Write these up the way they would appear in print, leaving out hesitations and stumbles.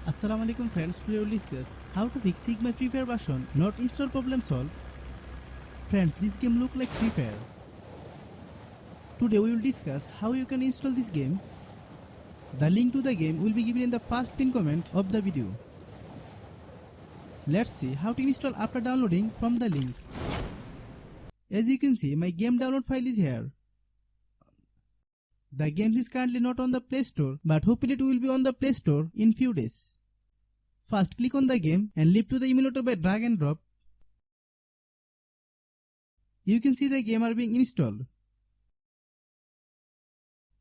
Assalamualaikum friends, today we will discuss how to fix Sigma Free Fire version not install problem solve. Friends, this game look like Free Fire. Today we will discuss how you can install this game. The link to the game will be given in the first pin comment of the video. Let's see how to install after downloading from the link. As you can see, my game download file is here. The game is currently not on the Play Store, but hopefully it will be on the Play Store in few days. First click on the game and leap to the emulator by drag and drop. You can see the game are being installed.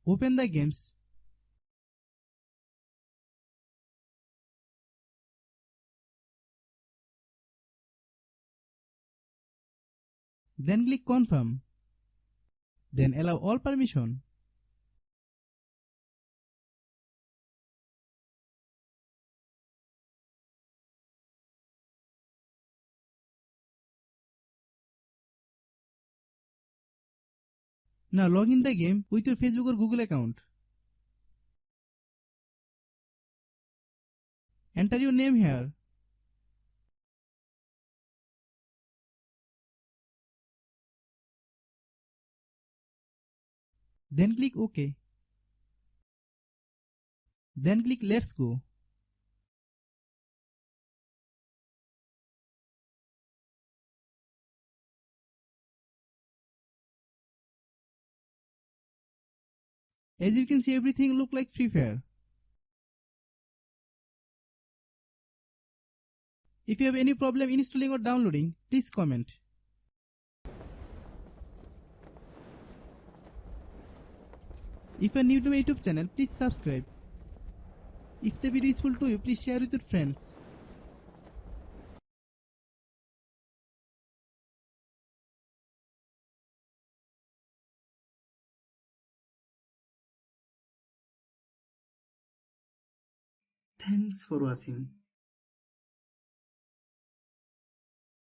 Open the games. Then click confirm. Then allow all permission. Now log in the game with your Facebook or Google account. Enter your name here. Then click OK. Then click Let's Go. As you can see, everything look like Free Fire. If you have any problem installing or downloading, please comment. If you are new to my YouTube channel, please subscribe. If the video is useful to you, please share with your friends. Thanks for watching.